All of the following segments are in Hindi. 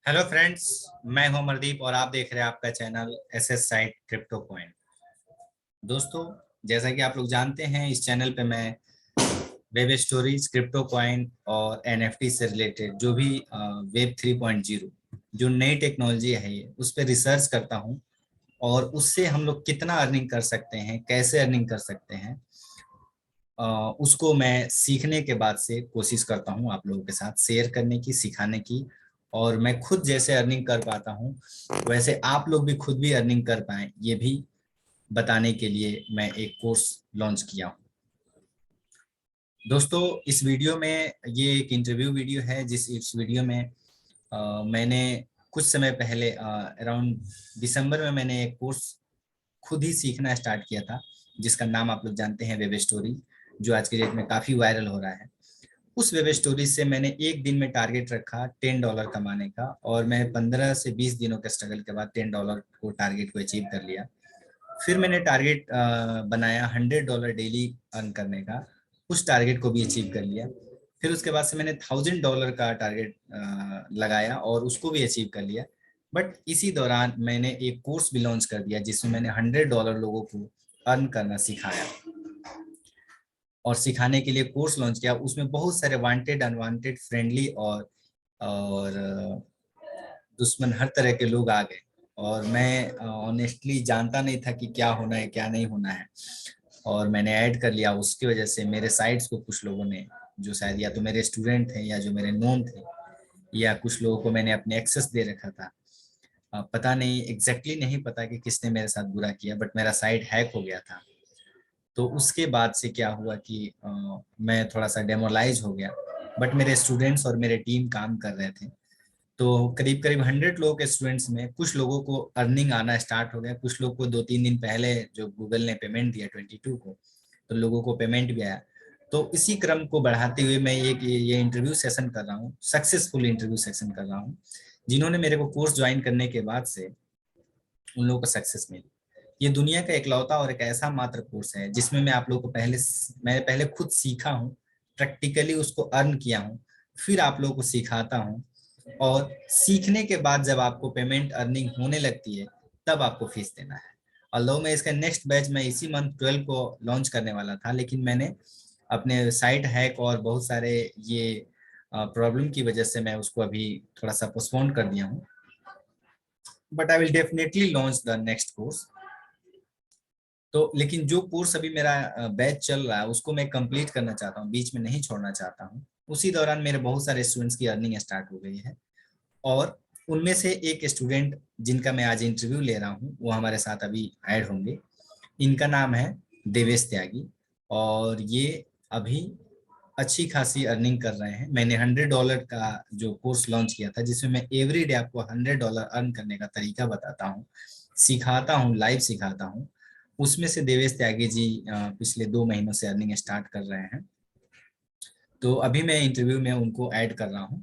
हेलो फ्रेंड्स, मैं हूं अमरदीप और आप देख रहे हैं आपका channel SS site crypto coin. दोस्तों, जैसा कि आप लोग जानते हैं, इस चैनल पे मैं वेब स्टोरीज, क्रिप्टो कॉइन और एनएफटी से रिलेटेड जो भी वेब 3.0 जो नई टेक्नोलॉजी है उस पर रिसर्च करता हूं और उससे हम लोग कितना अर्निंग कर सकते हैं, कैसे अर्निंग कर सकते हैं, उसको मैं सीखने के बाद से कोशिश करता हूं आप लोगों के साथ शेयर करने की, सिखाने की। और मैं खुद जैसे अर्निंग कर पाता हूं वैसे आप लोग भी खुद भी अर्निंग कर पाएं, ये भी बताने के लिए मैं एक कोर्स लॉन्च किया हूं। दोस्तों, इस वीडियो में ये एक इंटरव्यू वीडियो है। इस वीडियो में मैंने कुछ समय पहले अराउंड दिसंबर में मैंने एक कोर्स खुद ही सीखना स्टार्ट किया था, जिसका नाम आप लोग जानते हैं, वेब स्टोरी, जो आज के डेट में काफी वायरल हो रहा है। उस वेब स्टोरी से मैंने एक दिन में टारगेट रखा $10 कमाने का, और मैं 15 से 20 दिनों के स्ट्रगल के बाद $10 को टारगेट को अचीव कर लिया। फिर मैंने टारगेट बनाया $100 डेली अर्न करने का, उस टारगेट को भी अचीव कर लिया। फिर उसके बाद से मैंने $1000 का टारगेट लगाया और उसको भी अचीव कर लिया। बट इसी दौरान मैंने एक कोर्स भी लॉन्च कर दिया जिसमें मैंने $100 लोगों को अर्न करना सिखाया। और सिखाने के लिए कोर्स लॉन्च किया, उसमें बहुत सारे वांटेड, अनवांटेड, फ्रेंडली और दुश्मन हर तरह के लोग आ गए। और मैं ऑनेस्टली जानता नहीं था कि क्या होना है क्या नहीं होना है, और मैंने ऐड कर लिया। उसकी वजह से मेरे साइट्स को कुछ लोगों ने, जो शायद या तो मेरे स्टूडेंट थे या जो मेरे नोन थे, या कुछ लोगों को मैंने अपने एक्सेस दे रखा था। पता नहीं, एग्जैक्टली नहीं पता कि किसने मेरे साथ बुरा किया, बट मेरा साइट हैक हो गया था। तो उसके बाद से क्या हुआ कि मैं थोड़ा सा डेमोलाइज हो गया। बट मेरे स्टूडेंट्स और मेरे टीम काम कर रहे थे। तो करीब करीब 100 लोगों के स्टूडेंट्स में कुछ लोगों को अर्निंग आना स्टार्ट हो गया, कुछ लोग को 2-3 दिन पहले जो गूगल ने पेमेंट दिया 22 को, तो लोगों को पेमेंट भी आया। तो इसी क्रम को बढ़ाते हुए मैं एक ये इंटरव्यू सेशन कर रहा हूँ, सक्सेसफुल इंटरव्यू सेशन कर रहा हूँ। जिन्होंने मेरे को कोर्स ज्वाइन करने के बाद से उन लोगों को सक्सेस मिली। ये दुनिया का इकलौता और एक ऐसा मात्र कोर्स है जिसमें मैं पहले खुद सीखा हूँ, प्रैक्टिकली उसको अर्न किया हूँ, फिर आप लोगों को सिखाता हूँ। और सीखने के बाद जब आपको पेमेंट अर्निंग होने लगती है, तब आपको फीस देना है। ऑल्दो मैं इसका नेक्स्ट बैच मैं इसी मंथ 12 को लॉन्च करने वाला था, लेकिन मैंने अपने साइट हैक और बहुत सारे ये प्रॉब्लम की वजह से मैं उसको अभी थोड़ा सा पोस्टपोन कर दिया हूँ। But I will definitely launch the next course. तो लेकिन जो कोर्स अभी मेरा बैच चल रहा है उसको मैं कंप्लीट करना चाहता हूँ, बीच में नहीं छोड़ना चाहता हूँ। उसी दौरान मेरे बहुत सारे स्टूडेंट्स की अर्निंग स्टार्ट हो गई है। और उनमें से एक स्टूडेंट जिनका मैं आज इंटरव्यू ले रहा हूँ वो हमारे साथ अभी ऐड होंगे। इनका नाम है देवेश त्यागी, और ये अभी अच्छी खासी अर्निंग कर रहे हैं। मैंने $100 का जो कोर्स लॉन्च किया था, जिसमें मैं एवरी डे आपको $100 अर्न करने का तरीका बताता हूँ, सिखाता हूँ, लाइव सिखाता हूँ। उसमें से देवेश त्यागी जी पिछले 2 महीनों से अर्निंग स्टार्ट कर रहे हैं। तो अभी मैं इंटरव्यू में उनको ऐड कर रहा हूँ।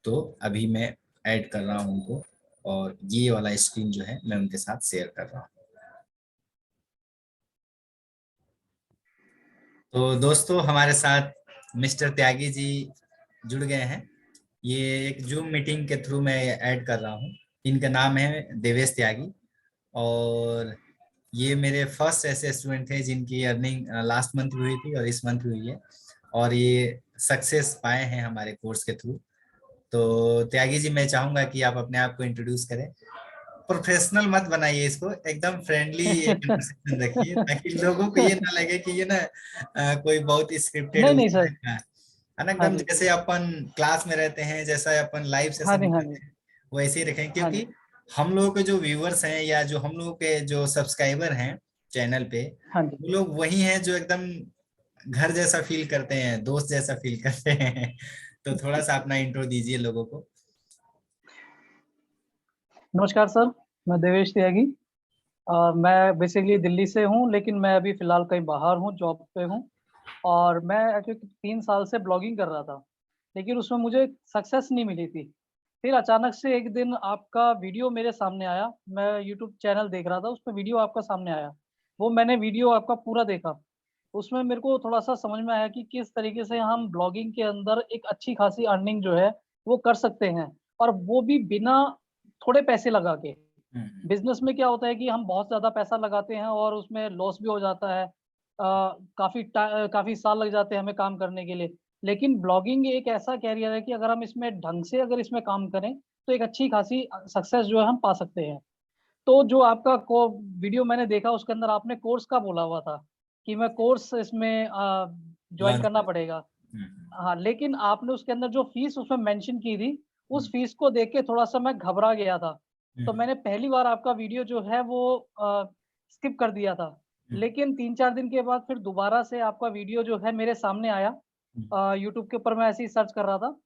तो अभी मैं ऐड कर रहा हूँ उनको, और ये वाला स्क्रीन जो है मैं उनके साथ शेयर कर रहा हूँ। तो दोस्तों, हमारे साथ मिस्टर त्यागी जी जुड़ गए हैं। ये एक जूम मीटिंग के थ्रू मैं ऐड कर रहा हूँ। इनका नाम है देवेश त्यागी, और ये मेरे फर्स्ट ऐसे स्टूडेंट थे जिनकी अर्निंग लास्ट मंथ हुई थी और इस मंथ हुई है, और ये सक्सेस पाए हैं हमारे कोर्स के थ्रू। तो त्यागी जी, मैं चाहूंगा कि आप अपने आप को इंट्रोड्यूस करें। प्रोफेशनल मत बनाइए इसको, एकदम फ्रेंडली एक कन्वर्सेशन रखिए, ताकि लोगों को ये ना लगे कि ये ना कोई बहुत स्क्रिप्टेड नहीं उस नहीं सर। टाइप का है ना। हाँ एकदम जी। जैसे अपन क्लास में रहते हैं, जैसा अपन लाइव हाँ सेशन जी। में हाँ जी। रहते हैं, वैसे ही रखें। हाँ क्योंकि जी। हम लोगों के जो व्यूअर्स हैं या जो हम लोगों के जो सब्सक्राइबर हैं चैनल पे, हाँ जी। वो लोग वही हैं जो एकदम घर जैसा फील करते हैं, दोस्त जैसा फील करते हैं। तो थोड़ा सा अपना इंट्रो दीजिए लोगों को। नमस्कार सर, मैं देवेश त्यागी। मैं बेसिकली दिल्ली से हूँ, लेकिन मैं अभी फिलहाल कहीं बाहर हूँ, जॉब पे हूँ। और मैं एक्चुअली 3 साल से ब्लॉगिंग कर रहा था, लेकिन उसमें मुझे सक्सेस नहीं मिली थी। फिर अचानक से एक दिन आपका वीडियो मेरे सामने आया। मैं यूट्यूब चैनल देख रहा था, उसमें वीडियो आपका सामने आया। वो मैंने वीडियो आपका पूरा देखा। उसमें मेरे को थोड़ा सा समझ में आया कि किस तरीके से हम ब्लॉगिंग के अंदर एक अच्छी खासी अर्निंग जो है वो कर सकते हैं। और वो भी बिना थोड़े पैसे लगा के। बिजनेस में क्या होता है कि हम बहुत ज्यादा पैसा लगाते हैं और उसमें लॉस भी हो जाता है। काफी साल लग जाते हैं हमें काम करने के लिए। लेकिन ब्लॉगिंग एक ऐसा कैरियर है कि अगर हम इसमें ढंग से अगर इसमें काम करें तो एक अच्छी खासी सक्सेस जो है हम पा सकते हैं। तो जो आपका को वीडियो मैंने देखा उसके अंदर आपने कोर्स का बोला हुआ था कि मैं कोर्स इसमें ज्वाइन लॉन्च करना कर। पड़ेगा। हम्म, हाँ, लेकिन आपने उसके अंदर जो फीस उसमें मेंशन की थी, उस हम्म, फीस को देख के थोड़ा-सा मैं घबरा गया था। तो हम्म, मैंने पहली बार आपका वीडियो जो है वो स्किप कर दिया था। हम्म, लेकिन 3-4 दिन के बाद फिर दोबारा से आपका वीडियो जो है मेरे सामने आया। हम्म, यूट्यूब के ऊपर मैं ऐसे ही सर्च कर रहा था,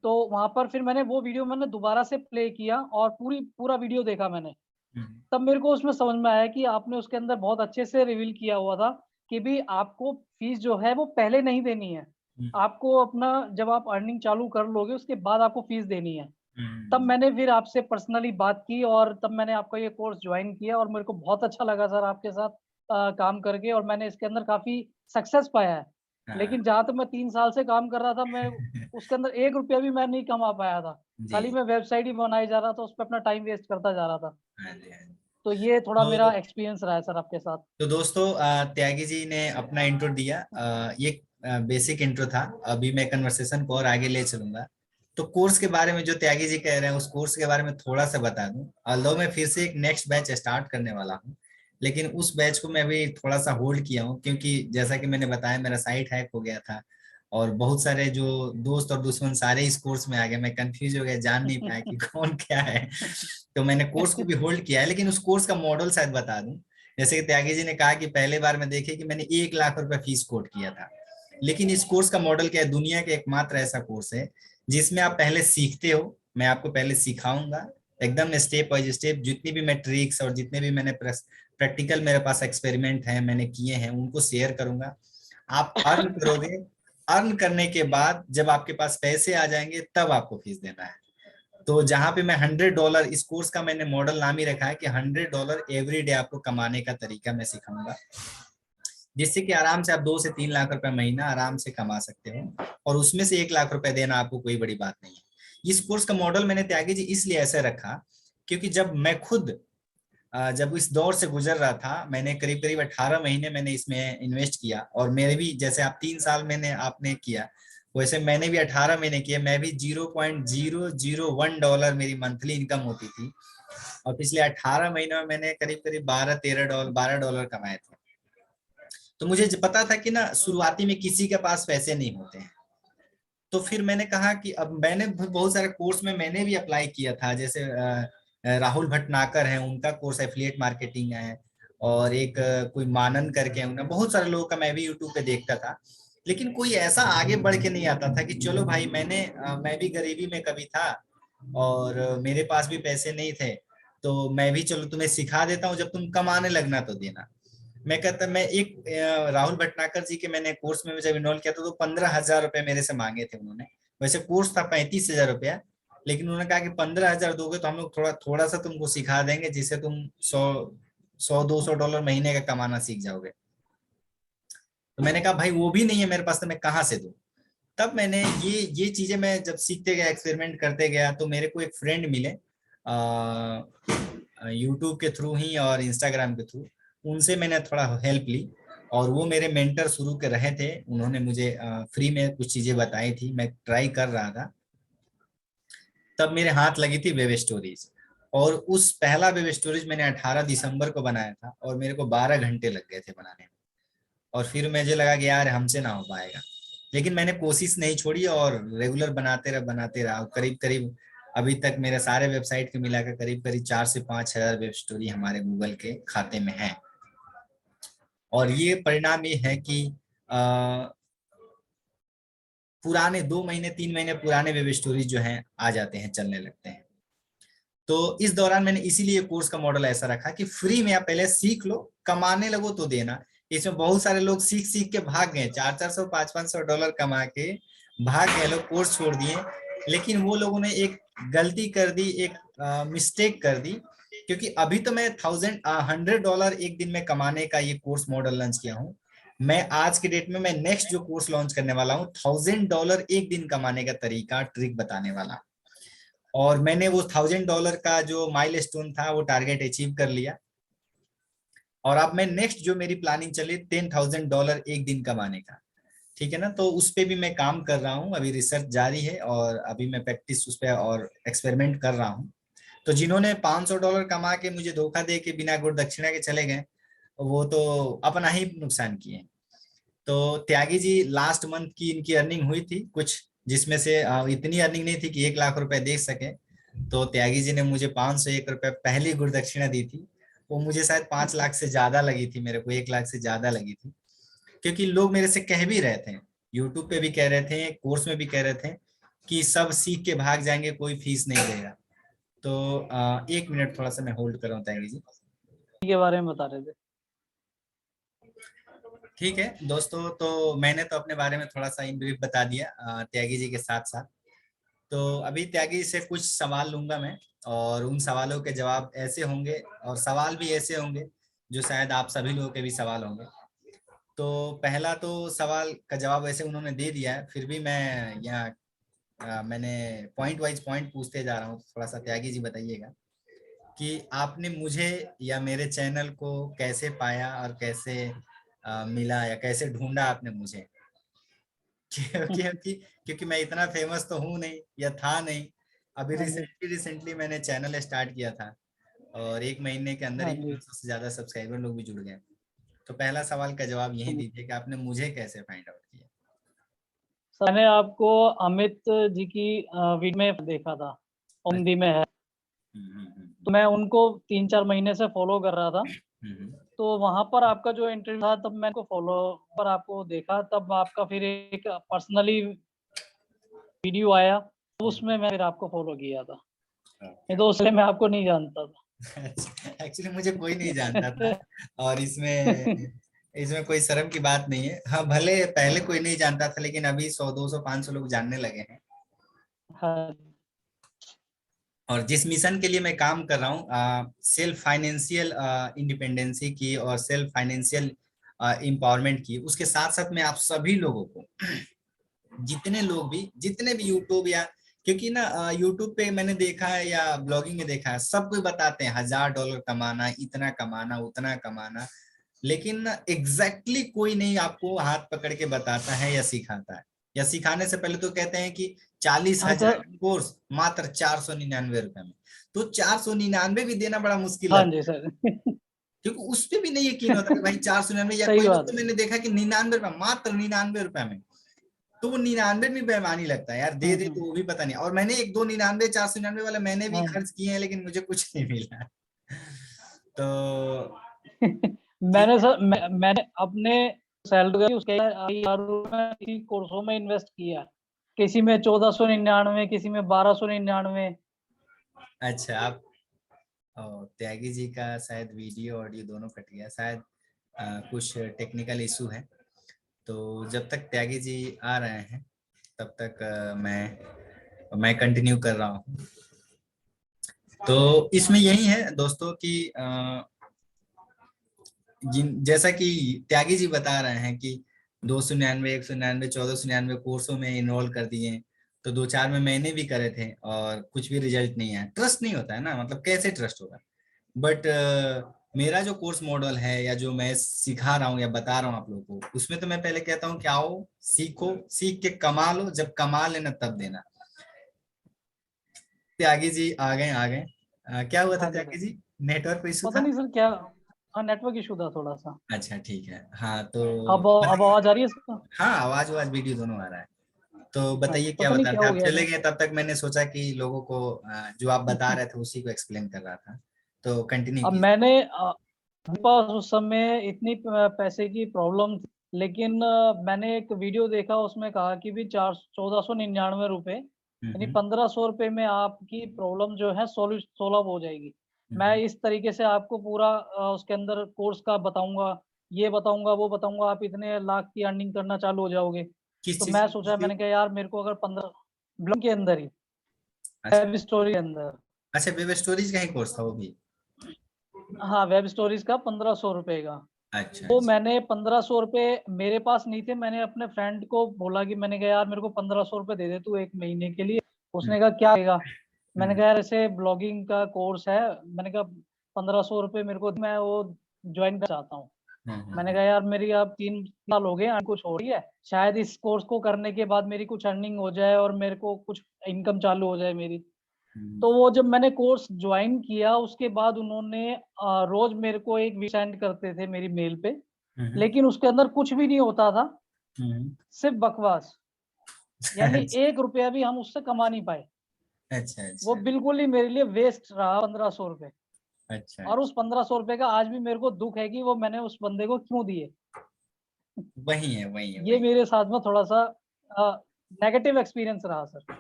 तो वहाँ पर फिर मैंने वो वीडियो मैंने दोबारा से प्ले किया और पूरा वीडियो देखा मैंने। हम्म, तब मेरे को उसमें समझ में आया कि आपने उसके अंदर बहुत अच्छे से रिवील किया हुआ था कि भई आपको फीस जो है वो पहले नहीं देनी है। हम्म, आपको अपना जब आप अर्निंग चालू कर लोगे उसके बाद आपको फीस देनी है। तब हम्म। मैंने फिर आपसे पर्सनली बात की और तब मैंने आपका ये कोर्स जॉइन किया और मेरे को बहुत अच्छा लगा सर आपके साथ काम करके और मैंने इसके अंदर काफ़ी सक्सेस पाया है। हाँ। लेकिन जहाँ तक मैं 3 साल से काम कर रहा था, मैं उसके अंदर 1 रुपया भी मैं नहीं कमा पाया था। जी। खाली मैं वेबसाइट ही बनाए जा रहा था, उस पे अपना टाइम वेस्ट करता जा रहा था। हाँ जी, हाँ जी। तो ये थोड़ा मेरा तो एक्सपीरियंस रहा है सर आपके साथ। तो दोस्तों, त्यागी जी ने अपना इंट्रो दिया। ये बेसिक इंट्रो था। अभी मैं कन्वर्सेशन को और आगे ले चलूंगा। तो कोर्स के बारे में जो त्यागी जी कह रहे हैं, उस कोर्स के बारे में थोड़ा सा बता दूं। ऑल्दो मैं फिर से एक नेक्स्ट बैच स्टार्ट करने वाला हूं, लेकिन उस बैच को मैं अभी थोड़ा सा होल्ड किया हूं, क्योंकि जैसा कि मैंने बताया, मेरा साइट हैक हो गया था और बहुत सारे जो दोस्त और दुश्मन सारे इस कोर्स में आ गए। मैं कंफ्यूज हो गया, जान नहीं पाया कि कौन क्या है। तो मैंने कोर्स को भी होल्ड किया है, लेकिन उस कोर्स का मॉडल शायद बता दूं। जैसे कि त्यागी जी ने कहा कि पहले बार में देखे कि मैंने 1 लाख रुपए फीस कोट किया था, लेकिन इस कोर्स का मॉडल क्या है, दुनिया के एकमात्र ऐसा कोर्स है जिसमें आप पहले सीखते हो। मैं आपको पहले सिखाऊंगा एकदम स्टेप बाय स्टेप, जितनी भी मैं ट्रिक्स और जितने भी मैंने प्रैक्टिकल मेरे पास एक्सपेरिमेंट हैं मैंने किए हैं उनको शेयर करूंगा। आप अर्न करोगे। अर्न करने के बाद जब आपके पास पैसे आ जाएंगे तब आपको फीस देना है। तो जहां पे मैं $100, इस कोर्स का मैंने मॉडल नाम ही रखा है कि $100 एवरी डे आपको कमाने का तरीका मैं सिखाऊंगा, जिससे कि आराम से आप 2 से 3 लाख रुपए महीना आराम से कमा सकते हो, और उसमें से 1 लाख रुपए देना आपको कोई बड़ी बात नहीं है। इस कोर्स का मॉडल मैंने त्यागी जी इसलिए ऐसे रखा, क्योंकि जब मैं खुद जब इस दौर से गुजर रहा था, मैंने करीब करीब 18 महीने मैंने इसमें इन्वेस्ट किया, और मेरे भी जैसे आप 3 साल मैंने आपने किया, वैसे मैंने भी 18 महीने किए। मैं भी $0.001 मेरी मंथली इनकम होती थी, और पिछले 18 महीनों में मैंने करीब करीब $12 कमाए थे। तो मुझे पता था कि ना, शुरुआती में किसी के पास पैसे नहीं होते हैं। तो फिर मैंने कहा कि अब मैंने बहुत सारे कोर्स में मैंने भी अप्लाई किया था, जैसे राहुल भटनागर हैं, उनका कोर्स एफिलिएट मार्केटिंग है, और एक कोई मानन करके है, उन्हें बहुत सारे लोगों का मैं भी यूट्यूब पे देखता था। लेकिन कोई ऐसा आगे बढ़ के नहीं आता था कि चलो भाई, मैं भी गरीबी में कभी था और मेरे पास भी पैसे नहीं थे, तो मैं भी चलो तुम्हें सिखा देता हूँ, जब तुम कमाने लगना तो देना। मैं एक राहुल भटनागर जी के मैंने कोर्स में जब इनरोल किया था, तो 15,000 रुपए मेरे से मांगे थे उन्होंने। वैसे कोर्स था 35,000 रुपया, लेकिन उन्होंने कहा कि 15,000 दोगे तो हम लोग थोड़ा थोड़ा सा तुमको सिखा देंगे, जिससे तुम 100-200 डॉलर महीने का कमाना सीख जाओगे। तो मैंने कहा भाई, वो भी नहीं है मेरे पास, तो मैं कहाँ से दूं। तब मैंने ये चीजें मैं जब सीखते गया, एक्सपेरिमेंट करते गया, तो मेरे को एक फ्रेंड मिले यूट्यूब के थ्रू ही और इंस्टाग्राम के थ्रू। उनसे मैंने थोड़ा हेल्प ली, और वो मेरे मेंटर शुरू के रहे थे। उन्होंने मुझे फ्री में कुछ चीजें बताई थी, मैं ट्राई कर रहा था। तब मेरे हाथ लगी थी वेब स्टोरीज, और उस पहला वेब स्टोरीज मैंने 18 दिसंबर को बनाया था, और मेरे को 12 घंटे लग गए थे बनाने में। और फिर मुझे लगा कि यार, हमसे ना हो पाएगा, लेकिन मैंने कोशिश नहीं छोड़ी और रेगुलर बनाते रहा। करीब करीब अभी तक मेरे सारे वेबसाइट के मिलाकर करीब करीब 4 से 5 हजार वेब स्टोरी हमारे गूगल के खाते में है। और ये परिणाम ये है कि पुराने 2 महीने 3 महीने पुराने वेब स्टोरीज जो हैं आ जाते हैं, चलने लगते हैं। तो इस दौरान मैंने इसीलिए कोर्स का मॉडल ऐसा रखा कि फ्री में आप पहले सीख लो, कमाने लगो तो देना। इसमें बहुत सारे लोग सीख सीख के भाग गए, 400-400 500-500 डॉलर कमा के भाग गए लोग, कोर्स छोड़ दिए। लेकिन वो लोगों ने एक गलती कर दी, एक मिस्टेक कर दी, क्योंकि अभी तो मैं $100 एक दिन में कमाने का ये कोर्स मॉडल लॉन्च किया हूँ। मैं आज के डेट में मैं नेक्स्ट जो कोर्स लॉन्च करने वाला हूँ, $1,000 एक दिन कमाने का तरीका, ट्रिक बताने वाला। और मैंने वो $1000 का जो माइलस्टोन था वो टारगेट अचीव कर लिया। और अब मैं नेक्स्ट जो मेरी प्लानिंग चली $10,000 एक दिन कमाने का, ठीक है ना। तो उस पे भी मैं काम कर रहा हूँ, अभी रिसर्च जारी है और अभी मैं प्रैक्टिस उस पे और एक्सपेरिमेंट कर रहा हूँ। तो जिन्होंने $500 कमा के मुझे धोखा दे के बिना गुड़ दक्षिणा के चले गए, वो तो अपना ही नुकसान किए। तो त्यागी जी लास्ट मंथ की इनकी अर्निंग हुई थी कुछ, जिसमें से इतनी अर्निंग नहीं थी कि 1 लाख रुपए दे सके। तो त्यागी जी ने मुझे 501 रुपए पहली गुड़ दक्षिणा दी थी। वो मुझे शायद 5 लाख से ज्यादा लगी थी, मेरे को 1 लाख से ज्यादा लगी थी। क्योंकि लोग मेरे से कह भी रहे थे, यूट्यूब पे भी कह रहे थे, कोर्स में भी कह रहे थे कि सब सीख के भाग जाएंगे, कोई फीस नहीं देगा। तो 1 मिनट थोड़ा सा मैं होल्ड कर रहा हूँ त्यागी जी। के बारे में बता रहे थे। ठीक है दोस्तों, तो मैंने तो अपने बारे में थोड़ा सा इन ब्रीफ बता दिया त्यागी जी के साथ साथ। तो अभी त्यागी से कुछ सवाल लूंगा मैं, और उन सवालों के जवाब ऐसे होंगे और सवाल भी ऐसे होंगे जो शायद आप सभी लोगों के भी सवाल होंगे। तो पहला तो सवाल का जवाब वैसे उन्होंने दे दिया है, फिर भी मैं यहाँ मैंने पॉइंट वाइज पॉइंट पूछते जा रहा हूँ। थोड़ा सा त्यागी जी बताइएगा कि आपने मुझे या मेरे चैनल को कैसे पाया और कैसे मिला या कैसे ढूंढा आपने मुझे। क्योंकि क्योंकि मैं इतना फेमस तो हूँ नहीं या था नहीं। अभी हाँ जी, रिसेंटली मैंने चैनल स्टार्ट किया था और 1 महीने के अंदर हाँ ही जी। 500 से ज्यादा सब्सक्राइबर लोग भी जुड़ गए। तो पहला सवाल का जवाब यही दीजिए कि आपने मुझे कैसे फाइंड आउट किया। सर मैंने आपको अमित जी की वीडियो में देखा था, अच्छा। ओमदी में है। तो मैं उनको 3-4 महीने से फॉलो कर रहा था। हम्म। तो वहाँ पर आपका जो इंटरव्यू था तब मैंने को फॉलो पर आपको देखा, तब आपका फिर एक पर्सनली वीडियो आया, तो उसमें मैं फिर आपको फॉलो किया था। नहीं तो उससे मैं आपको नहीं जानता था। एक्चुअली मुझे कोई नहीं जानता था, और इसमें इसमें कोई शर्म की बात नहीं है। हाँ, भले पहले कोई नहीं जानता था, लेकिन अभी 100 200 500 लोग जानने लगे हैं। हाँ, और जिस मिशन के लिए मैं काम कर रहा हूँ, सेल्फ फाइनेंशियल इंडिपेंडेंसी की और सेल्फ फाइनेंशियल एम्पावरमेंट की, उसके साथ साथ मैं आप सभी लोगों को, जितने भी यूट्यूब या, क्योंकि ना यूट्यूब पे मैंने देखा है या ब्लॉगिंग में देखा है, सब कोई बताते हैं $1000 कमाना, इतना कमाना, उतना कमाना, लेकिन एग्जैक्टली कोई नहीं आपको हाथ पकड़ के बताता है या सिखाता है। या सिखाने से पहले तो कहते हैं कि 40,000 सर। कोर्स मात्र 499 रुपए में। तो 499 भी देना बड़ा मुश्किल हाँ लगता जी है, सर। क्योंकि उस पे भी नहीं यकीन होता कि भाई 499, या सही कोई लोग बात तो है। मैंने देखा कि 99 रुपए, मात्र 99 रुपए में। तो वो 99 में बेईमानी लगता है यार, दे दे तो हुँ। वो भी पता नहीं। और मैंने 1-2 99 499 वाले मैंने भी हाँ। खर्च किए हैं, लेकिन मुझे कुछ नहीं मिला। तो ठीक मैंने है। सर मैंने अपने सैलरी उसके किसी कोर्सों में इन्वेस्ट किया। किसी में 1499, किसी में 1299। अच्छा, आप त्यागी जी का शायद वीडियो ऑडियो दोनों कट गया शायद, कुछ टेक्निकल इशू है। तो जब तक त्यागी जी आ रहे हैं तब तक मैं कंटिन्यू कर रहा हूँ। तो इसमें यही है दोस्तों कि जैसा कि त्यागी जी बता रहे हैं कि 299, 199, 1499 कोर्सों में इनरोल कर दिए। तो 2-4 में मैंने भी करे थे और कुछ भी रिजल्ट नहीं आया। ट्रस्ट नहीं होता है ना, मतलब कैसे ट्रस्ट होगा। बट मेरा जो कोर्स मॉडल है या जो मैं सिखा रहा हूँ या बता रहा हूँ आप लोगों को, उसमें तो मैं पहले कहता हूँ कि आओ सीखो, सीख के कमा लो, जब कमा लेना तब देना। त्यागी जी आ गए आ गए। क्या हुआ था हाँ जी त्यागी सर। जी, नेटवर्क इशू पता था? नहीं सर क्या। हाँ, नेटवर्क इश्यू था थोड़ा-सा। अच्छा ठीक है, हाँ तो अब आवाज़ आ रही है सर? हाँ, आवाज आवाज वीडियो दोनों आ रहा है। तो हाँ बताइए जी, क्या पता नहीं बता रहे क्या थे हो आप, गया चले था। गए तब तक मैंने सोचा कि लोगों को जो आप बता रहे थे उसी को एक्सप्लेन कर रहा था। तो कंटिन्यू अब कीजिए। मैंने मेरे पास उस समय इतनी पैसे की प्रॉब्लम थी, लेकिन मैंने एक वीडियो देखा, उसमें कहा कि भी 1499 रुपए, यानी हम्म 1500 रुपए में आपकी प्रॉब्लम जो है सॉल्व हो जाएगी। मैं हम्म। इस तरीके से आपको पूरा उसके अंदर कोर्स का बताऊंगा, ये बताऊंगा, वो बताऊंगा, आप इतने लाख की अर्निंग करना चालू हो जाओगे। किस तो चीज मैं की सोचा, किसकी? मैंने कहा यार मेरे को अगर 15 ब्लॉग के अंदर ही, अच्छा। वेब स्टोरी के अंदर। अच्छा, वेब स्टोरीज का ही कोर्स था वो भी? हाँ, वेब स्टोरीज का 1500 रुपए का। अच्छा तो अच्छा। मैंने 1500 रुपए मेरे पास नहीं थे, मैंने अपने फ्रेंड को बोला कि मैंने कहा यार मेरे को 1500 रुपए दे दे तू 1 महीने के लिए। हम्म उसने कहा क्या आएगा? मैंने कहा यार ऐसे ब्लॉगिंग का कोर्स है, मैंने कहा 1500 रुपये मेरे को, मैं वो ज्वाइन करना चाहता हूँ। मैंने कहा यार मेरी अब 3 साल हो गए कुछ हो रही है, शायद इस कोर्स को करने के बाद मेरी कुछ अर्निंग हो जाए और मेरे को कुछ इनकम चालू हो जाए मेरी। तो वो जब मैंने कोर्स ज्वाइन किया उसके बाद उन्होंने रोज मेरे को एक सेंड करते थे मेरी मेल पे, लेकिन उसके अंदर कुछ भी नहीं होता था, सिर्फ बकवास। यानी 1 रुपया भी हम उससे कमा नहीं पाए। अच्छा वो अच्छा बिल्कुल ही मेरे लिए वेस्ट रहा 1500 रुपए। अच्छा। और उस 1500 रुपए का आज भी मेरे को दुख है कि वो मैंने उस बंदे को क्यों दिए। वही है वही है ये वही। मेरे साथ में थोड़ा सा नेगेटिव एक्सपीरियंस रहा सर।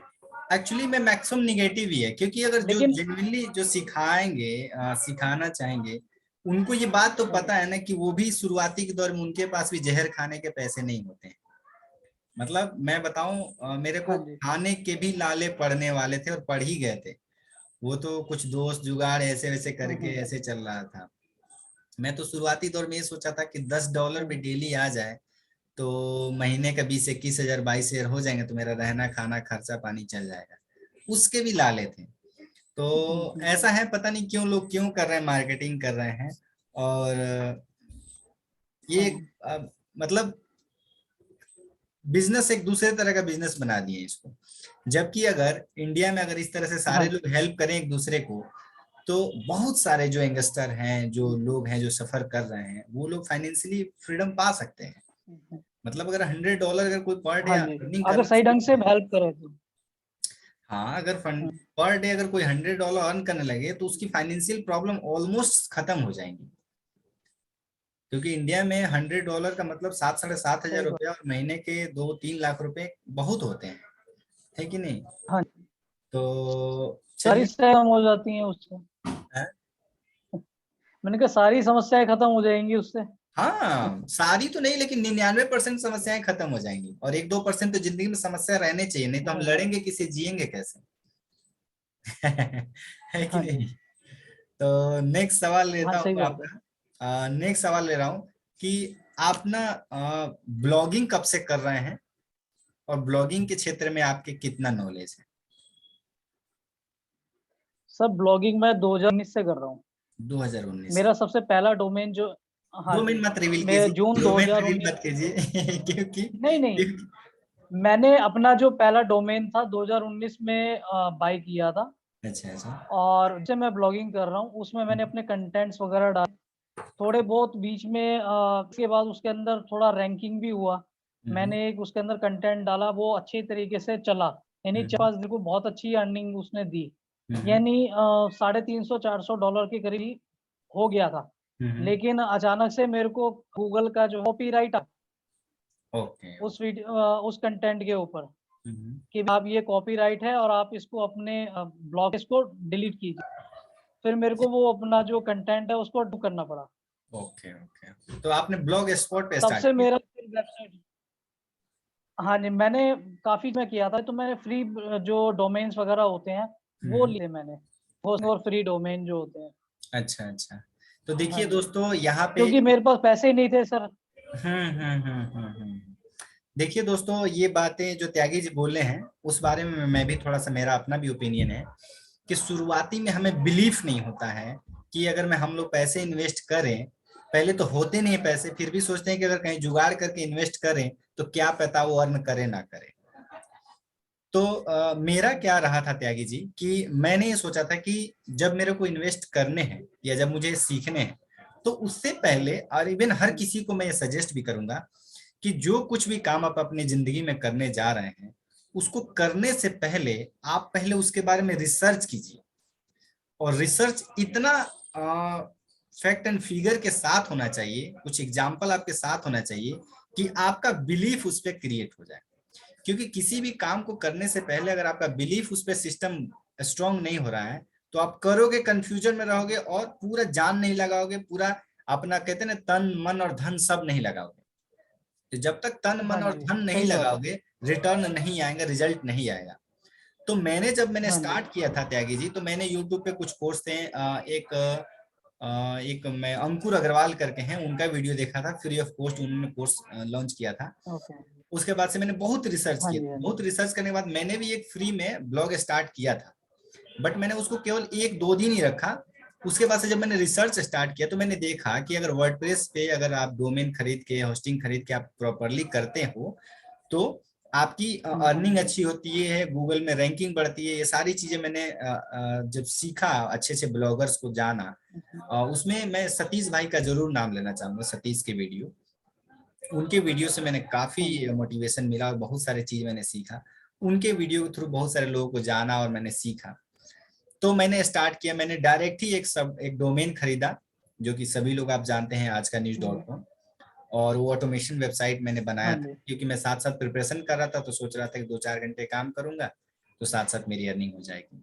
एक्चुअली में मैक्सिमम निगेटिव ही है, क्योंकि अगर जो लेकिन जेन्युइनली जो सिखाएंगे सिखाना चाहेंगे, उनको ये बात तो पता है ना कि वो भी शुरुआती के दौर में उनके पास भी जहर खाने के पैसे नहीं होते हैं। मतलब मैं बताऊं, मेरे हाँ को जी, खाने के भी लाले पड़ने वाले थे और पढ़ ही गए थे। वो तो कुछ दोस्त जुगाड़ ऐसे वैसे करके ऐसे चल रहा था। मैं तो शुरुआती दौर में ये सोचा था कि $10 भी डेली आ जाए तो महीने का 20-21 हजार 22 हजार हो जाएंगे, तो मेरा रहना खाना खर्चा पानी चल जाएगा। उसके भी लाले थे। तो ऐसा है, पता नहीं क्यों लोग क्यों कर रहे हैं, मार्केटिंग कर रहे हैं। और ये मतलब बिजनेस एक दूसरे तरह का बिजनेस बना दिए इसको। जबकि अगर इंडिया में अगर इस तरह से हाँ सारे लोग हेल्प करें एक दूसरे को, तो बहुत सारे जो यंगस्टर हैं, जो लोग हैं जो सफर कर रहे हैं, वो लोग फाइनेंशियली फ्रीडम पा सकते हैं। मतलब अगर $100 अगर कोई पर डे हाँ जी, अर्निंग अगर करना सही ढंग से सीख, हेल्प करे तो। हाँ अगर फंड पर डे अगर कोई $100 अर्न करने लगे तो उसकी फाइनेंशियल प्रॉब्लम ऑलमोस्ट खत्म हो जाएंगी। क्योंकि इंडिया में $100 का मतलब 7-7.5 हजार सही बात। रुपया और महीने के 2-3 लाख रुपए बहुत होते हैं, है कि नहीं? हाँ जी, तो सारी चलिए। समस्याएं हो जाती हैं उससे। हाँ मैंने कहा सारी समस्याएं खत्म हो जाएंगी उससे। हाँ, सारी तो नहीं लेकिन 99% समस्याएं खत्म हो जाएंगी, और 1-2% तो जिंदगी में समस्या रहने चाहिए, नहीं तो हम हाँ जी, लड़ेंगे किसी, जिएंगे कैसे? है कि हाँ जी, नहीं? तो नेक्स्ट सवाल हाँ लेता सही हूँ बात है। आपका। नेक्स्ट सवाल ले रहा हूँ कि आप ना ब्लॉगिंग कब से कर रहे हैं, और ब्लॉगिंग के क्षेत्र में आपके कितना नॉलेज है? सब ब्लॉगिंग मैं 2019 से कर रहा हूँ। 2019 से। मेरा सबसे पहला डोमेन जो, हाँ जी, डोमेन मत रिवील मैं कीजिए, जून डोमेन रिवील 2019। मत कीजिए क्योंकि नहीं नहीं, मैंने अपना जो पहला डोमेन था 2019 में बाय किया था। अच्छा अच्छा। और जैसे मैं ब्लॉगिंग कर रहा हूँ उसमें मैंने अपने कंटेंट्स वगैरह डाले थोड़े बहुत बीच में, उसके बाद उसके अंदर थोड़ा रैंकिंग भी हुआ। हम्म मैंने एक उसके अंदर कंटेंट डाला, वो अच्छी तरीके से चला, यानी हम्म पास मेरे को बहुत अच्छी अर्निंग उसने दी। हम्म यानी $350-400 के करीब हो गया था। हम्म। लेकिन अचानक से मेरे को गूगल का जो कॉपीराइट ओके। उस वीडियो उस कंटेंट के ऊपर हम्म। कि आप ये कॉपीराइट है और आप इसको अपने ब्लॉग इसको डिलीट कीजिए। फिर मेरे को वो अपना जो कंटेंट है उसको डू करना पड़ा। ओके ओके, तो आपने ब्लॉग स्पॉट पे तब स्टार्ट से किया? मेरा वेबसाइट, हाँ जी, मैंने काफी में किया था, तो मैंने फ्री जो डोमेन्स वगैरह होते हैं वो हम्म। लिए मैंने, होस्ट और फ्री डोमेन जो होते हैं। अच्छा अच्छा। तो हाँ देखिए जी, दोस्तों यहाँ पे, क्योंकि मेरे पास पैसे ही नहीं थे सर। देखिए दोस्तों, ये बातें जो त्यागी जी बोले हैं उस बारे में मैं भी थोड़ा सा, मेरा अपना भी ओपिनियन है कि शुरुआती में हमें बिलीफ नहीं होता है कि अगर मैं हम लोग पैसे इन्वेस्ट करें, पहले तो होते नहीं है पैसे, फिर भी सोचते हैं कि अगर कहीं जुगाड़ करके इन्वेस्ट करें तो क्या पता वो अर्न करे ना करे। तो मेरा क्या रहा था त्यागी जी कि मैंने ये सोचा था कि जब मेरे को इन्वेस्ट करने हैं या जब मुझे सीखने हैं, तो उससे पहले, और इवन हर किसी को मैं ये सजेस्ट भी करूंगा कि जो कुछ भी काम आप अपनी जिंदगी में करने जा रहे हैं, उसको करने से पहले आप पहले उसके बारे में रिसर्च कीजिए। और रिसर्च इतना फैक्ट एंड फिगर के साथ होना चाहिए, कुछ एग्जाम्पल आपके साथ होना चाहिए कि आपका बिलीफ उस पर क्रिएट हो जाए। क्योंकि किसी भी काम को करने से पहले अगर आपका बिलीफ उस पर सिस्टम स्ट्रांग नहीं हो रहा है, तो आप करोगे, कंफ्यूजन में रहोगे और पूरा जान नहीं लगाओगे, पूरा अपना कहते हैं ना तन मन और धन सब नहीं लगाओगे। तो जब तक तन हाँ मन और जी, धन नहीं सही बात है। लगाओगे, रिटर्न नहीं आएगा, रिजल्ट नहीं आएगा। तो जब मैंने हाँ जी, स्टार्ट किया था त्यागी जी, तो मैंने यूट्यूब पे कुछ कोर्स थे, एक मैं अंकुर अग्रवाल करके हैं, उनका वीडियो देखा था, फ्री ऑफ कॉस्ट उन्होंने कोर्स लॉन्च किया था। ओके। उसके बाद से मैंने बहुत रिसर्च हाँ किया, जी, हाँ जी, बहुत रिसर्च करने के बाद मैंने भी एक फ्री में ब्लॉग स्टार्ट किया था। बट मैंने उसको केवल 1-2 दिन ही रखा। उसके बाद से जब मैंने रिसर्च स्टार्ट किया तो मैंने देखा कि अगर वर्डप्रेस पे अगर आप डोमेन खरीद के, होस्टिंग खरीद के आप प्रॉपरली करते हो तो आपकी अर्निंग अच्छी होती है, गूगल में रैंकिंग बढ़ती है। ये सारी चीजें मैंने जब सीखा, अच्छे से ब्लॉगर्स को जाना, उसमें मैं सतीश भाई का जरूर नाम लेना चाहूंगा। सतीश के वीडियो, उनके वीडियो से मैंने काफी मोटिवेशन मिला और बहुत सारी चीज मैंने सीखा। उनके वीडियो के थ्रू बहुत सारे लोगों को जाना और मैंने सीखा। तो मैंने स्टार्ट किया, मैंने डायरेक्ट ही एक डोमेन खरीदा, जो कि सभी लोग आप जानते हैं, आज का न्यूज.com। और वो ऑटोमेशन वेबसाइट मैंने बनाया था, क्योंकि मैं साथ साथ प्रिपरेशन कर रहा था, तो सोच रहा था कि 2-4 घंटे काम करूंगा तो साथ साथ मेरी अर्निंग हो जाएगी।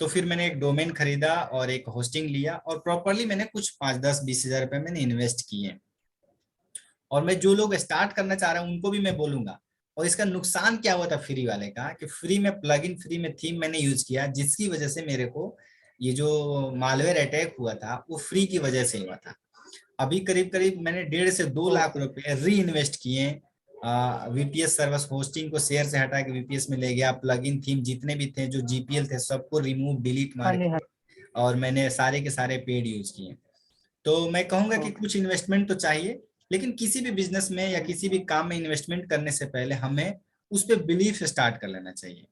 तो फिर मैंने एक डोमेन खरीदा और एक होस्टिंग लिया, और प्रॉपरली मैंने कुछ 5-10-20 हजार रुपए मैंने इन्वेस्ट किए। और मैं जो लोग स्टार्ट करना चाह रहा हूँ उनको भी मैं बोलूंगा। और इसका नुकसान क्या हुआ था फ्री वाले का, कि फ्री में प्लगइन, फ्री में थीम मैंने यूज किया, जिसकी वजह से मेरे को ये जो मालवेयर अटैक हुआ था वो फ्री की वजह से हुआ था। अभी करीब करीब मैंने 1.5 से 2 लाख रुपए री इन्वेस्ट किए। वीपीएस सर्विस होस्टिंग को शेयर से हटा के वीपीएस में ले गया, प्लगइन थीम जितने भी थे जो जीपीएल थे सबको रिमूव डिलीट मार के, और मैंने सारे के सारे पेड यूज किए। तो मैं कहूंगा कि कुछ इन्वेस्टमेंट तो चाहिए, लेकिन किसी भी बिजनेस में या किसी भी काम में इन्वेस्टमेंट करने से पहले हमें उस पर बिलीफ स्टार्ट कर लेना चाहिए।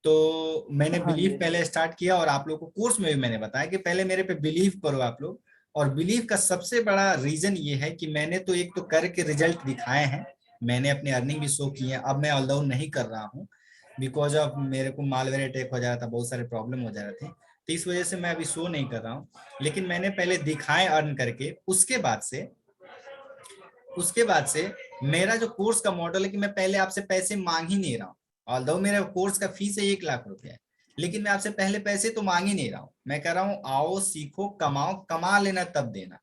तो मैंने बिलीफ पहले स्टार्ट किया, और आप लोग को कोर्स में भी मैंने बताया कि पहले मेरे पे बिलीव करो आप लोग। और बिलीव का सबसे बड़ा रीजन ये है कि मैंने तो एक तो करके रिजल्ट दिखाए हैं, मैंने अपने अर्निंग भी शो की है। अब मैं ऑल डाउन नहीं कर रहा हूँ, बिकॉज ऑफ मेरे को मालवेयर अटैक हो जा रहा था, बहुत सारे प्रॉब्लम हो जा रहे थे, तो इस वजह से मैं अभी शो नहीं कर रहा हूँ। लेकिन मैंने पहले दिखाए अर्न करके, उसके बाद से मेरा जो कोर्स का मॉडल है कि मैं पहले आपसे पैसे मांग ही नहीं रहा हूँ। ऑल्दो मेरा कोर्स का फीस है 1 लाख रुपया, लेकिन मैं आपसे पहले पैसे तो मांग ही नहीं रहा हूँ। मैं कह रहा हूँ आओ सीखो कमाओ, कमा लेना तब देना।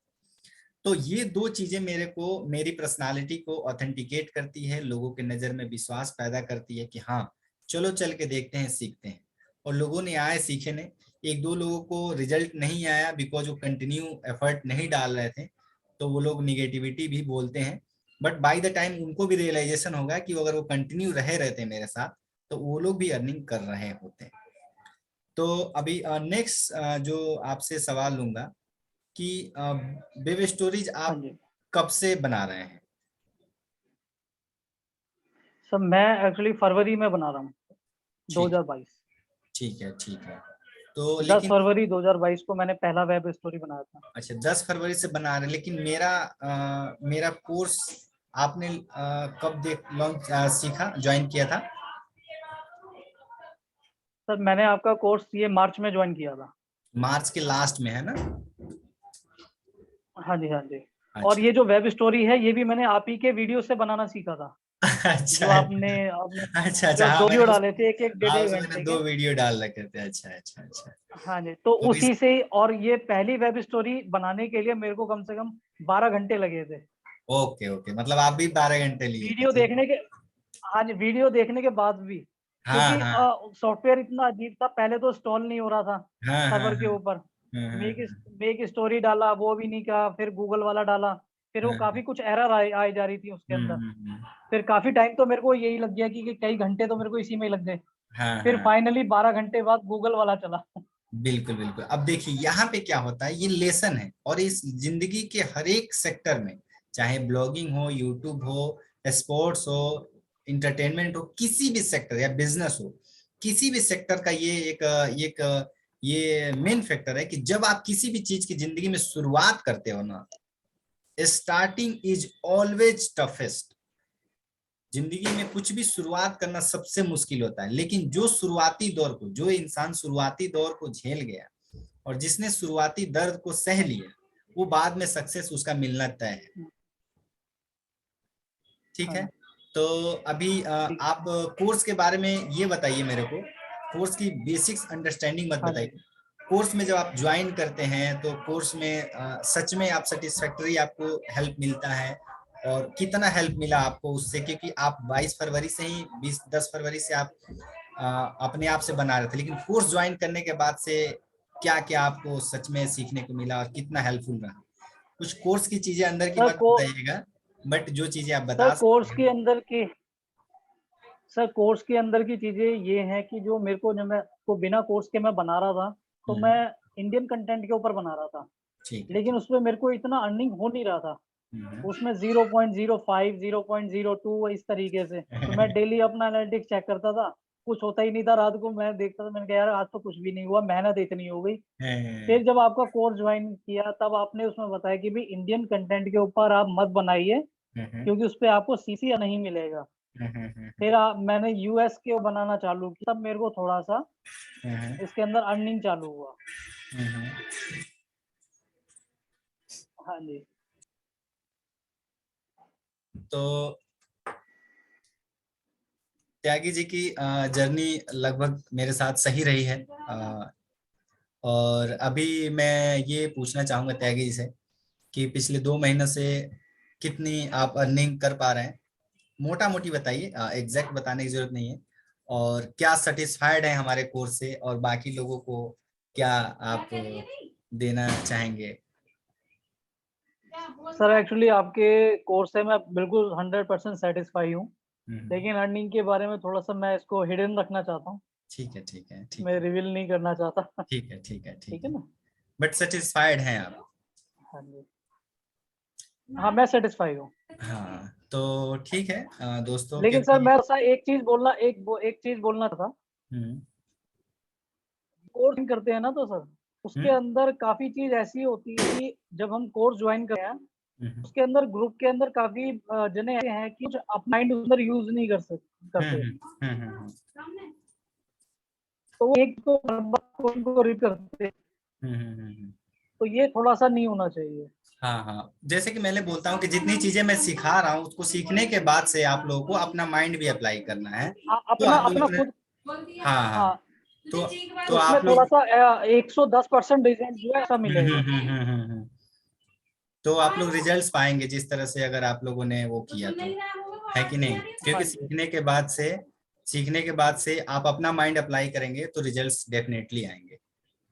तो ये 2 चीजें मेरे को, मेरी पर्सनालिटी को ऑथेंटिकेट करती है, लोगों के नजर में विश्वास पैदा करती है कि हाँ चलो चल के देखते हैं, सीखते हैं। और लोगों ने आए सीखे ने, 1-2 लोगों को रिजल्ट नहीं आया बिकॉज वो कंटिन्यू एफर्ट नहीं डाल रहे थे, तो वो लोग निगेटिविटी भी बोलते हैं। बट बाय द टाइम उनको भी रियलाइजेशन होगा कि अगर वो कंटिन्यू रहे रहते मेरे साथ तो वो लोग भी अर्निंग कर रहे होते। तो अभी नेक्स्ट जो आपसे सवाल लूंगा कि वेब स्टोरीज आप कब से बना रहे हैं? सर मैं एक्चुअली फरवरी में बना रहा हूँ, 2022। ठीक है, ठीक है। तो 10 लेकिन फरवरी 2022 को मैंने पहला वेब स्टोरी बनाया था। अच्छा, 10 फरवरी से बना रहे, लेकिन मेरा कोर्स आपने कब लॉन्च सीखा, ज्वाइन किया था? सर मैंने आपका कोर्स ये मार्च में ज्वाइन किया था। मार्च के लास्ट में है ना? हाँ जी, हाँ जी। और अच्छा ये जो वेब स्टोरी है ये भी मैंने आप ही के वीडियो से बनाना सीखा था। अच्छा जो आपने अच्छा। जो हाँ, दो वीडियो डाले थे, एक एक डेढ़ मैंने घंटे 2 के। वीडियो डाल रखे थे। अच्छा अच्छा अच्छा। हाँ जी, तो तो इस उसी से। और ये पहली वेब स्टोरी बनाने के लिए मेरे को कम से कम 12 घंटे लगे थे। ओके ओके, मतलब आप भी 12 घंटे लिए थे, वीडियो ठीक है। देखने के हाँ जी, वीडियो देखने के बाद भी। हाँ क्योंकि हाँ सॉफ्टवेयर इतना अजीब था, पहले तो इंस्टॉल नहीं हो रहा था हाँ हाँ सर्वर के हाँ ऊपर। मेक हाँ मेक स्टोरी डाला, वो भी नहीं कहा, फिर गूगल वाला डाला। फिर वो हाँ काफी कुछ एरर आई जा रही थी उसके अंदर। हाँ फिर काफी टाइम तो मेरे को यही लग गया कि कई घंटे तो मेरे को इसी में ही लग गए। हाँ फिर हाँ। फाइनली 12 घंटे बाद गूगल वाला चला। बिल्कुल बिल्कुल। अब देखिए यहाँ पे क्या होता है, ये लेसन है, और इस जिंदगी के हर एक सेक्टर में, चाहे ब्लॉगिंग हो, यूट्यूब हो, स्पोर्ट्स हो, इंटरटेनमेंट हो, किसी भी सेक्टर या बिजनेस हो, किसी भी सेक्टर का ये मेन फैक्टर है कि जब आप किसी भी चीज की जिंदगी में शुरुआत करते हो ना, स्टार्टिंग इज ऑलवेज टफेस्ट। जिंदगी में कुछ भी शुरुआत करना सबसे मुश्किल होता है, लेकिन जो इंसान शुरुआती दौर को झेल गया और जिसने शुरुआती दर्द को सह लिया, वो बाद में सक्सेस उसका मिलना तय है। ठीक है। तो अभी आप कोर्स के बारे में ये बताइए मेरे को, कोर्स की बेसिक्स अंडरस्टैंडिंग मत हाँ जी। बताइए। कोर्स में जब आप ज्वाइन करते हैं तो कोर्स में सच में आप सेटिस्फैक्टरी आपको हेल्प मिलता है, और कितना हेल्प मिला आपको उससे? क्योंकि आप 22 फरवरी से ही 10 फरवरी से आप अपने आप से बना रहे थे, लेकिन कोर्स ज्वाइन करने के बाद से क्या क्या आपको सच में सीखने को मिला और कितना हेल्पफुल रहा? कुछ कोर्स की चीजें अंदर की सर मत बताइएगा, बट जो चीजें आप सर बता सकते कोर्स के हैं। अंदर की सर कोर्स के अंदर की चीजें ये हैं कि जो मेरे को, जब मैं को बिना कोर्स के मैं बना रहा था, तो मैं इंडियन कंटेंट के ऊपर बना रहा था, ठीक है। लेकिन उसमें मेरे को इतना अर्निंग हो नहीं रहा था। उसमें 0.05 0.02 इस तरीके से, तो मैं डेली अपना एनालिटिक्स चेक करता था, कुछ होता ही नहीं था। रात को मैं देखता था, मैंने कहा यार आज तो कुछ भी नहीं हुआ, मेहनत इतनी हो गई। फिर जब आपका कोर्स ज्वाइन किया, तब आपने उसमें बताया कि भाई इंडियन कंटेंट के ऊपर आप मत बनाइए, क्योंकि उस पे आपको सीसी नहीं मिलेगा। फिर मैंने यूएस के बनाना चालू किया, तब मेरे को थोड़ा सा इसके अंदर अर्निंग चालू हुआ। हाँ जी। तो त्यागी जी की जर्नी लगभग मेरे साथ सही रही है। और अभी मैं ये पूछना चाहूंगा त्यागी जी से कि पिछले 2 महीनों से कितनी आप अर्निंग कर पा रहे हैं, मोटा मोटी बताइए, एग्जैक्ट बताने की जरूरत नहीं है। और क्या सेटिस्फाइड है हमारे कोर्स से, और बाकी लोगों को क्या आप देना चाहेंगे? सर एक्चुअली आपके कोर्स से मैं बिल्कुल 100% सेटिस्फाई हूँ, लेकिन अर्निंग के बारे में थोड़ा सा मैं इसको हिडन रखना चाहता हूँ। ठीक है, ठीक है, ठीक मैं है, रिवील नहीं करना चाहता। ठीक है, ठीक है, ठीक ठीक है है। ना? बट सेटिस्फाइड हैं आप? हाँ जी, हाँ मैं सेटिस्फाई हूँ। हाँ, तो ठीक है दोस्तों, लेकिन सर क्योंकि मैं ऐसा एक चीज बोलना था। हम्म, कोर्स करते हैं ना, तो सर उसके हम्म, अंदर काफी चीज ऐसी होती है कि जब हम कोर्स ज्वाइन करते हैं, हम्म, उसके अंदर ग्रुप के अंदर काफी जने ऐसे हैं कि कुछ अपना माइंड उसके यूज नहीं हम्म, करते। तो वो एक को को रीड करते हैं। हम्म, तो ये थोड़ा सा नहीं होना चाहिए। हाँ, हाँ, जैसे कि मैंने बोलता हूँ कि जितनी चीजें मैं सिखा रहा हूँ उसको सीखने के बाद से आप लोगों को अपना माइंड भी अप्लाई करना है। तो अपना आप लोग अपना अपने, खुद। हाँ, हाँ, हाँ, तो तो उसमें आप थोड़ा लोग, सा 110% रिजल्ट जो है ऐसा मिलेगा। तो आप लोग रिजल्ट्स पाएंगे जिस तरह से अगर आप लोगों ने वो किया तो, है कि नहीं? हाँ क्योंकि जी। सीखने के बाद से आप अपना माइंड अप्लाई करेंगे तो रिजल्ट्स डेफिनेटली आएंगे।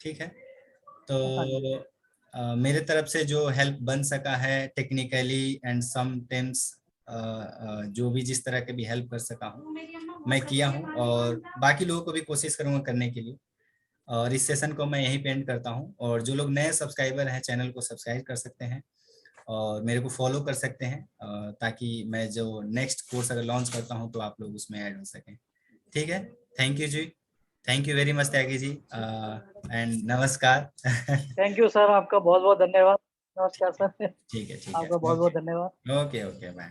ठीक है। हाँ जी। तो मेरे तरफ से जो हेल्प बन सका है टेक्निकली एंड समटाइम्स, जो भी जिस तरह के भी हेल्प कर सका हूँ मैं किया हूँ, और बाकी लोगों को भी कोशिश करूंगा करने के लिए। और इस सेशन को मैं यहीं पे एंड करता हूँ, और जो लोग नए सब्सक्राइबर हैं चैनल को सब्सक्राइब कर सकते हैं और मेरे को फॉलो कर सकते हैं, ताकि मैं जो नेक्स्ट कोर्स अगर लॉन्च करता हूँ तो आप लोग उसमें ऐड हो सकें। ठीक है। थैंक यू जी, thank you very much Tyagi ji, and नमस्कार। थैंक यू सर, आपका बहुत बहुत धन्यवाद। नमस्कार सर। ठीक है, ठीक है, आपका बहुत बहुत ओके, धन्यवाद। Okay, okay, bye.